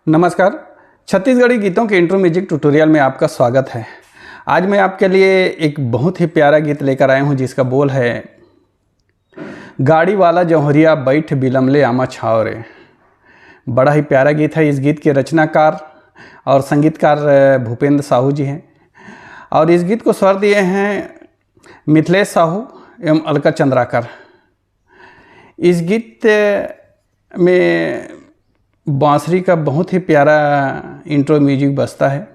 नमस्कार। छत्तीसगढ़ी गीतों के इंट्रो म्यूजिक ट्यूटोरियल में आपका स्वागत है। आज मैं आपके लिए एक बहुत ही प्यारा गीत लेकर आया हूं जिसका बोल है, गाड़ी वाला जौहरिया बैठ बिलमले आमा छाव रे। बड़ा ही प्यारा गीत है। इस गीत के रचनाकार और संगीतकार भूपेंद्र साहू जी हैं और इस गीत को स्वर दिए हैं मिथिलेश साहू एवं अलका चंद्राकर। इस गीत में बांसुरी का बहुत ही प्यारा इंट्रो म्यूजिक बजता है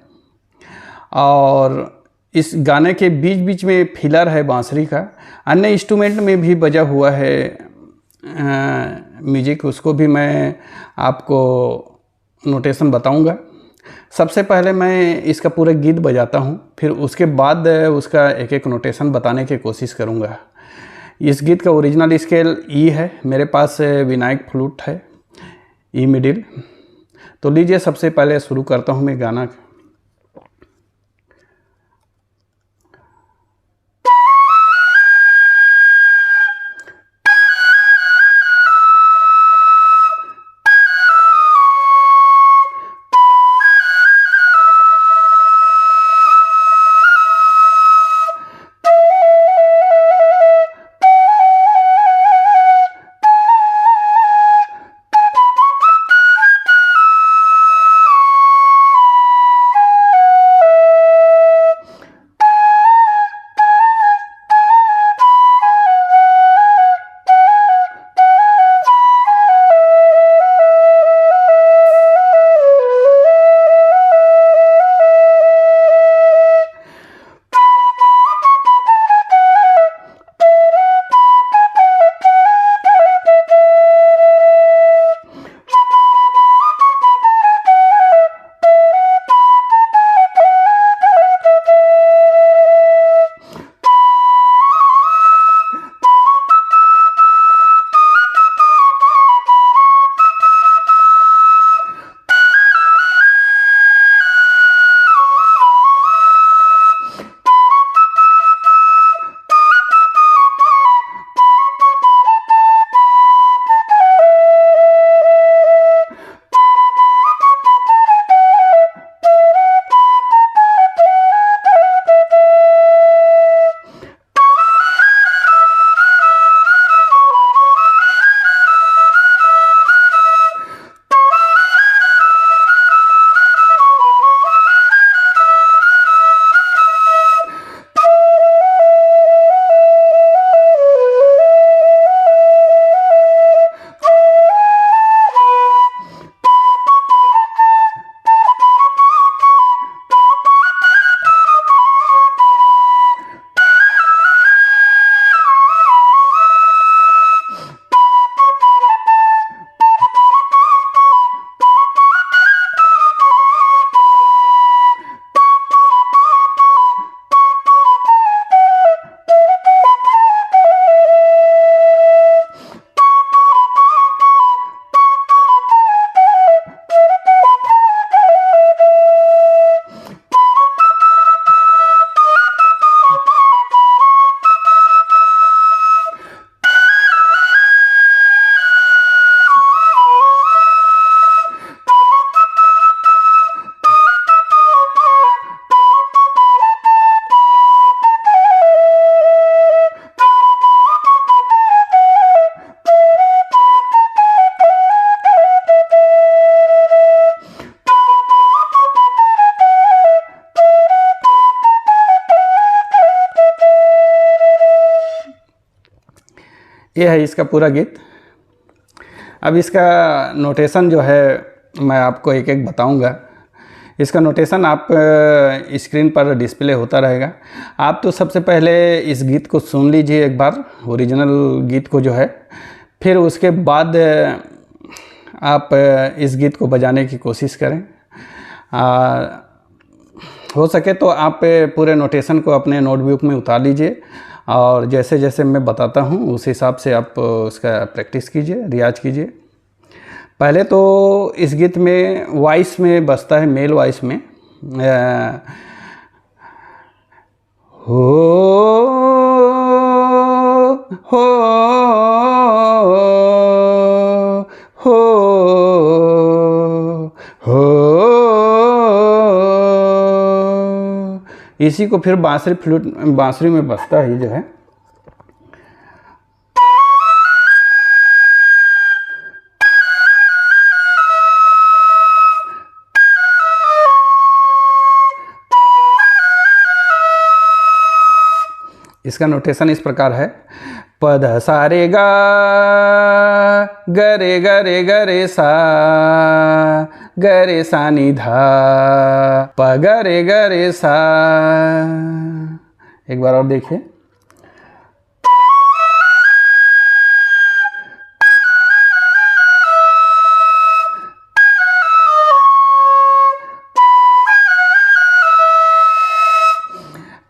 और इस गाने के बीच बीच में फिलर है बांसुरी का। अन्य इंस्ट्रूमेंट में भी बजा हुआ है म्यूजिक, उसको भी मैं आपको नोटेशन बताऊंगा। सबसे पहले मैं इसका पूरा गीत बजाता हूं, फिर उसके बाद उसका एक एक नोटेशन बताने की कोशिश करूंगा। इस गीत का ओरिजिनल स्केल ई है, मेरे पास विनायक फ्लूट है ई मिडिल। तो लीजिए सबसे पहले शुरू करता हूँ मैं गाना। ये है इसका पूरा गीत। अब इसका नोटेशन जो है मैं आपको एक एक बताऊंगा। इसका नोटेशन आप स्क्रीन पर डिस्प्ले होता रहेगा। आप तो सबसे पहले इस गीत को सुन लीजिए एक बार, ओरिजिनल गीत को जो है, फिर उसके बाद आप इस गीत को बजाने की कोशिश करें। हो सके तो आप पूरे नोटेशन को अपने नोटबुक में उतार लीजिए और जैसे जैसे मैं बताता हूँ उस हिसाब से आप उसका प्रैक्टिस कीजिए, रियाज कीजिए। पहले तो इस गीत में वॉइस में बजता है, मेल वॉइस में हो हो हो इसी को फिर बांसुरी में बजता ही जो है। इसका नोटेशन इस प्रकार है, पध सा रे गा गरे गरे गरे सा गरे सा नि धा प गरे गरे सा। एक बार और देखिए,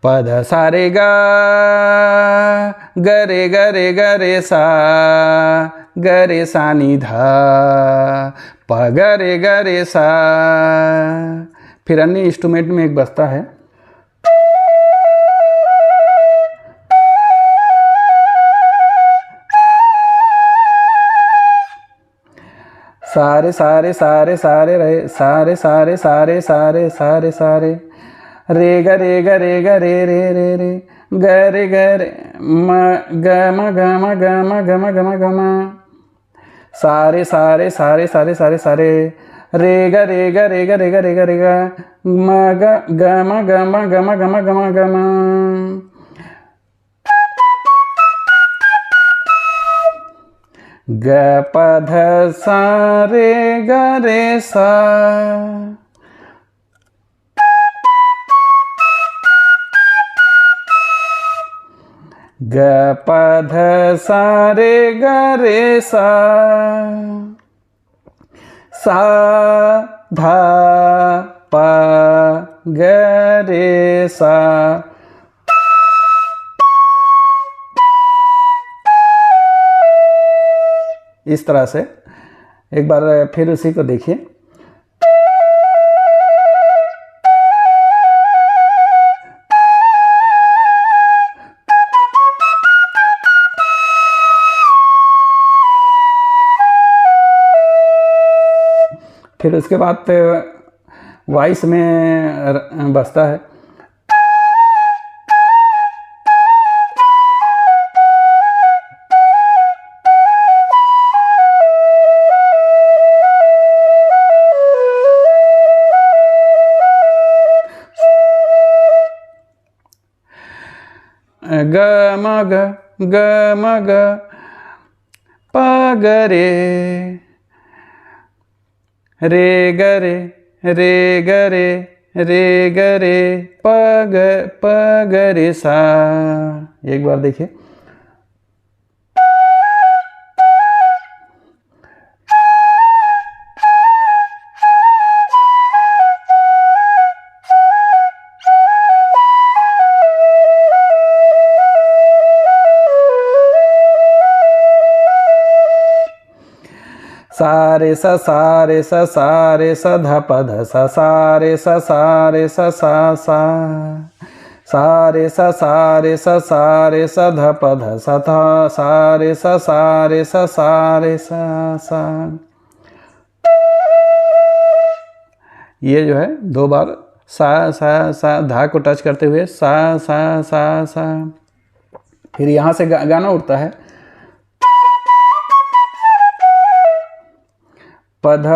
पध सा रे गा गरे गरे गरे सा गरे सा नि धा प गरे गरे सा। फिर अन्य इंस्ट्रूमेंट में एक बजता है, सारे सारे सारे सारे रे सारे सारे सारे सारे सारे सारे रे ग रे ग रे ग रे रे रे रे ग रे ग रे म ग म ग म ग म ग म ग म ग म सारे सारे सारे सारे सारे सारे रे ग रे ग रे ग रे ग रे ग रे ग म ग ग म ग म ग म ग म ग म ग म ग प ध सा रे ग रे सा। ग प ध सा रे ग रे सा सा धा प ग रे सा। इस तरह से एक बार फिर उसी को देखिए, फिर उसके बाद वॉइस में बजता है, ग म ग प ग रे रे ग रे रे ग रे रे ग रे प ग रे सा। एक बार देखिए, सारे सा सारे सा सारे सा ध प ध सा सारे सा सारे सा सा सा सारे सा सारे सा सारे सा ध प ध सा था सारे सा सारे सा सारे सा सा। ये जो है दो बार सा धा को टच करते हुए सा। फिर यहाँ से गाना उठता है, पध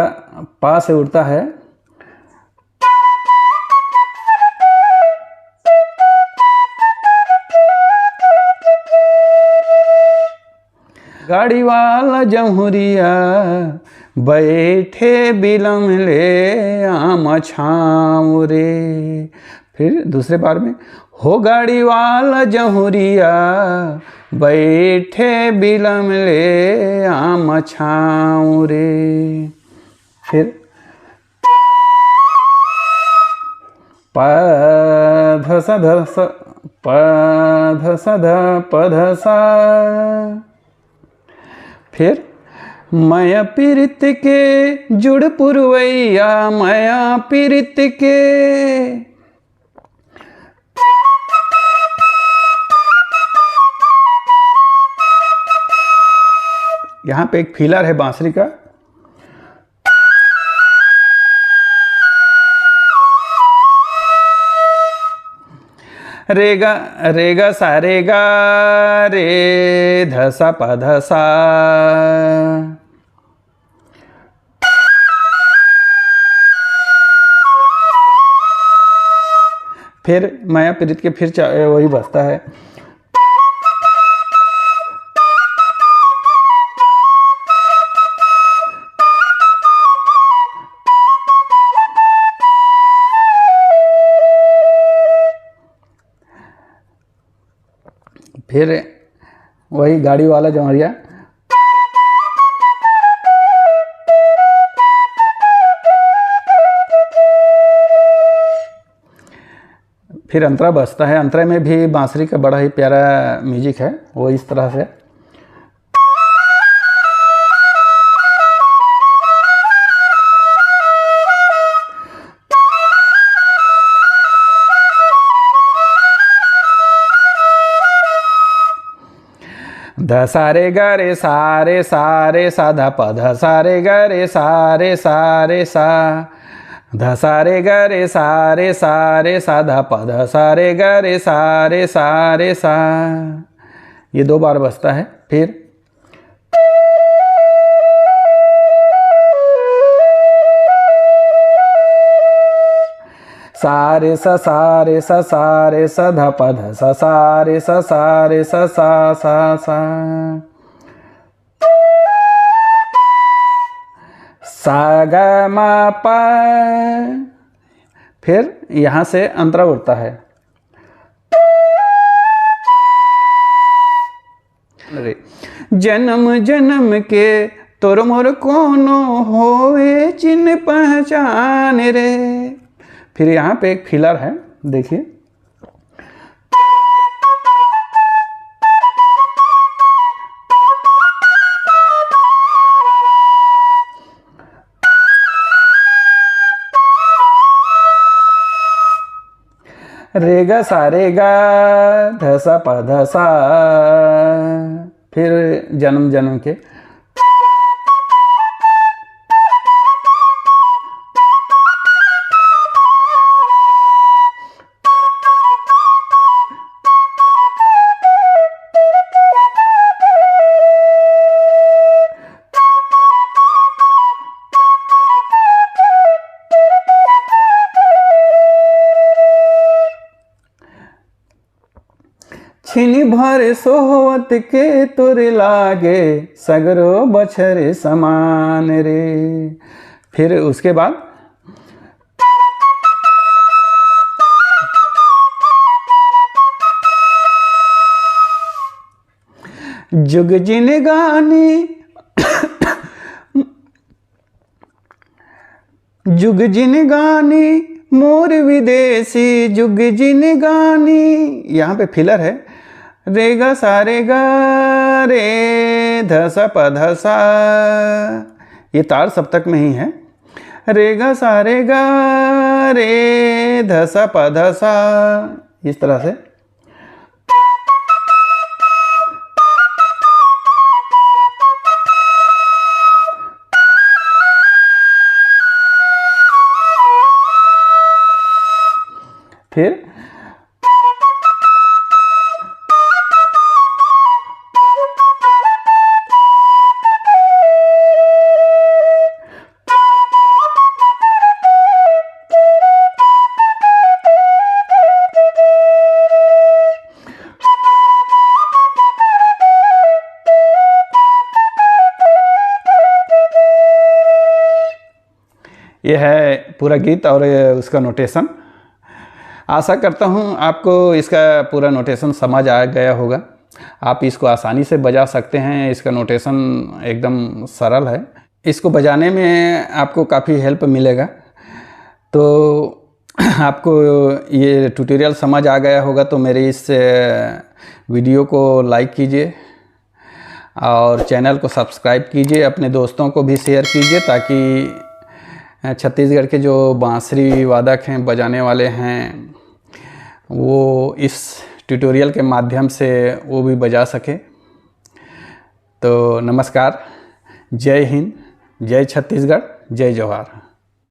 पा से उठता है, गाड़ी वाला जमुरिया बैठे बिलम ले आम छाँव रे। फिर दूसरे बार में, हो गाड़ी वाला जमुरिया बैठे बिलम ले आम छाँव रे। फिर प ध सा ध सा प ध सा ध प ध सा। फिर माया पीरित के जुड़ पुरवैया माया पीरित के। यहाँ पे एक फिलर है बांसुरी का, रेगा रेगा सा रेगा रे ध सा प ध सा। फिर माया प्रीत के फिर वही बजता है। फिर वही गाड़ी वाला जौहरिया। फिर अंतरा बजता है। अंतरा में भी बांसुरी का बड़ा ही प्यारा म्यूजिक है, वो इस तरह से। ध सारे ग रे सारे सारे सा ध प ध सारे ग रे सारे सारे सा ध सारे ग रे सारे सारे सा ध प ध सारे ग रे सारे सारे सा। ये 2 बार बजता है। फिर सारे सा सारे सा सारे सा ध प ध सा सारे सा सारे सा सा सा सा। सा ग म प। फिर यहाँ से अंतरा उठता है। जन्म जन्म के तोर मोर कोनो होए चिन्ह पहचान रे। फिर यहाँ पे एक फिलर है, देखिए। रेगा सारे गा ध सा प ध सा। फिर जन्म जन्म के। छिनी भर सोहत के तोर लागे सगरो बछर समान रे। फिर उसके बाद जुग जिनगानी जुग जिनगानी मोर विदेशी जुग जिनगानी। यहाँ पे फिलर है। रेगा सारे गा रे ध सा प ध सा। ये तार सप्तक में ही है। रेगा सारे गा रे ध सा प ध सा, इस तरह से। फिर यह है पूरा गीत और उसका नोटेशन। आशा करता हूँ आपको इसका पूरा नोटेशन समझ आ गया होगा। आप इसको आसानी से बजा सकते हैं। इसका नोटेशन एकदम सरल है। इसको बजाने में आपको काफ़ी हेल्प मिलेगा। तो आपको ये ट्यूटोरियल समझ आ गया होगा तो मेरे इस वीडियो को लाइक कीजिए और चैनल को सब्सक्राइब कीजिए। अपने दोस्तों को भी शेयर कीजिए ताकि छत्तीसगढ़ के जो बांसुरी वादक हैं, बजाने वाले हैं, वो इस ट्यूटोरियल के माध्यम से वो भी बजा सके। तो नमस्कार, जय हिंद, जय छत्तीसगढ़, जय जवाहर।